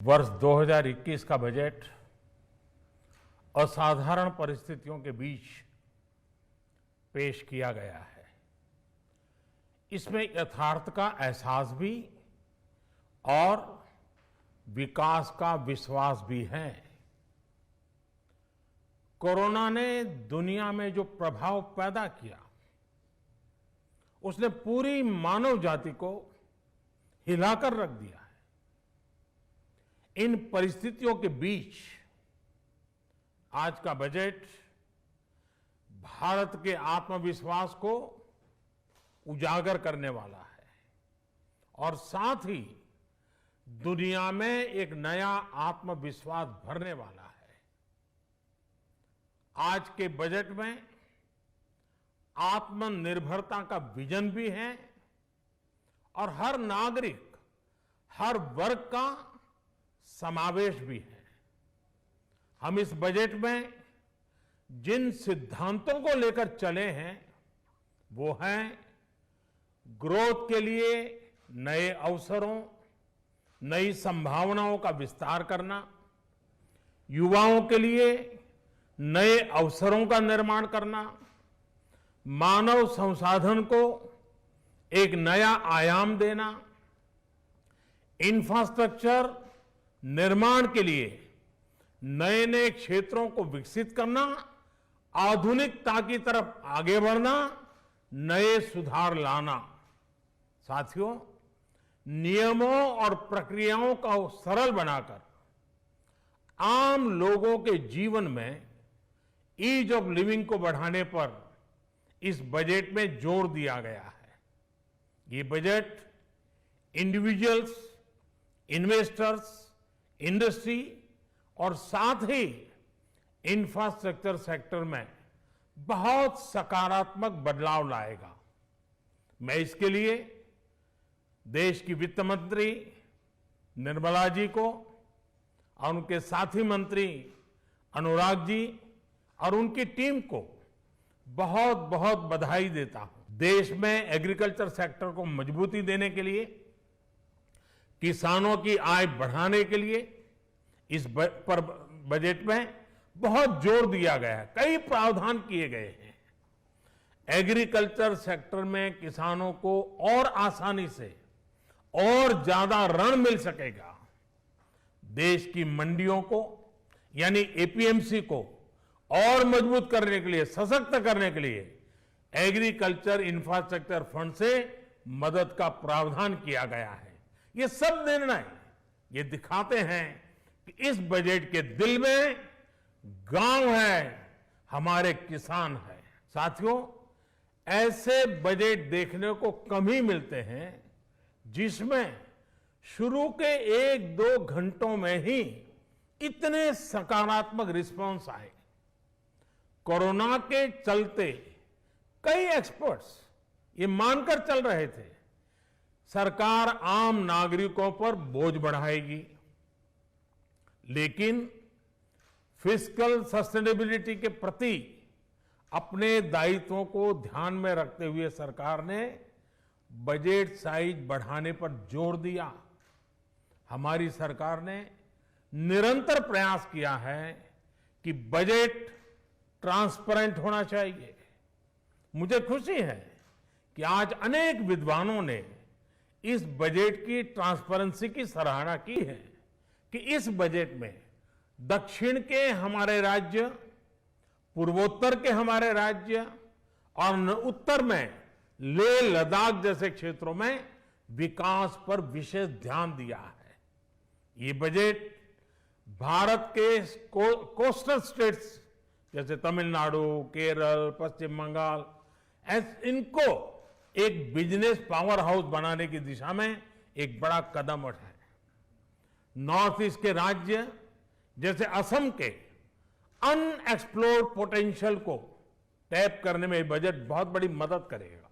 वर्ष 2021 का बजट असाधारण परिस्थितियों के बीच पेश किया गया है। इसमें यथार्थ का एहसास भी और विकास का विश्वास भी है। कोरोना ने दुनिया में जो प्रभाव पैदा किया, उसने पूरी मानव जाति को हिलाकर रख दिया है। इन परिस्थितियों के बीच आज का बजट भारत के आत्मविश्वास को उजागर करने वाला है और साथ ही दुनिया में एक नया आत्मविश्वास भरने वाला है। आज के बजट में आत्मनिर्भरता का विजन भी है और हर नागरिक, हर वर्ग का समावेश भी है। हम इस बजट में जिन सिद्धांतों को लेकर चले हैं वो हैं ग्रोथ के लिए नए अवसरों, नई संभावनाओं का विस्तार करना, युवाओं के लिए नए अवसरों का निर्माण करना, मानव संसाधन को एक नया आयाम देना, इंफ्रास्ट्रक्चर निर्माण के लिए नए नए क्षेत्रों को विकसित करना, आधुनिकता की तरफ आगे बढ़ना, नए सुधार लाना। साथियों, नियमों और प्रक्रियाओं को सरल बनाकर आम लोगों के जीवन में ईज ऑफ लिविंग को बढ़ाने पर इस बजट में जोर दिया गया है। ये बजट इंडिविजुअल्स, इन्वेस्टर्स, इंडस्ट्री और साथ ही इंफ्रास्ट्रक्चर सेक्टर में बहुत सकारात्मक बदलाव लाएगा। मैं इसके लिए देश की वित्त मंत्री निर्मला जी को और उनके साथी मंत्री अनुराग जी और उनकी टीम को बहुत बहुत बधाई देता हूं। देश में एग्रीकल्चर सेक्टर को मजबूती देने के लिए, किसानों की आय बढ़ाने के लिए इस बजट में बहुत जोर दिया गया है। कई प्रावधान किए गए हैं। एग्रीकल्चर सेक्टर में किसानों को और आसानी से और ज्यादा ऋण मिल सकेगा। देश की मंडियों को यानी एपीएमसी को और मजबूत करने के लिए, सशक्त करने के लिए एग्रीकल्चर इंफ्रास्ट्रक्चर फंड से मदद का प्रावधान किया गया है। ये सब निर्णय ये दिखाते हैं कि इस बजट के दिल में गांव है, हमारे किसान है। साथियों, ऐसे बजट देखने को कम ही मिलते हैं जिसमें शुरू के 1-2 घंटों में ही इतने सकारात्मक रिस्पांस आए। कोरोना के चलते कई एक्सपर्ट्स ये मानकर चल रहे थे सरकार आम नागरिकों पर बोझ बढ़ाएगी, लेकिन फिस्कल सस्टेनेबिलिटी के प्रति अपने दायित्वों को ध्यान में रखते हुए सरकार ने बजट साइज बढ़ाने पर जोर दिया। हमारी सरकार ने निरंतर प्रयास किया है कि बजट ट्रांसपेरेंट होना चाहिए। मुझे खुशी है कि आज अनेक विद्वानों ने इस बजट की ट्रांसपेरेंसी की सराहना की है कि इस बजट में दक्षिण के हमारे राज्य, पूर्वोत्तर के हमारे राज्य और उत्तर में लेह लद्दाख जैसे क्षेत्रों में विकास पर विशेष ध्यान दिया है। ये बजट भारत के कोस्टल स्टेट्स जैसे तमिलनाडु, केरल, पश्चिम बंगाल, इनको एक बिजनेस पावर हाउस बनाने की दिशा में एक बड़ा कदम उठाए। नॉर्थ ईस्ट के राज्य जैसे असम के अनएक्सप्लोर्ड पोटेंशियल को टैप करने में बजट बहुत बड़ी मदद करेगा।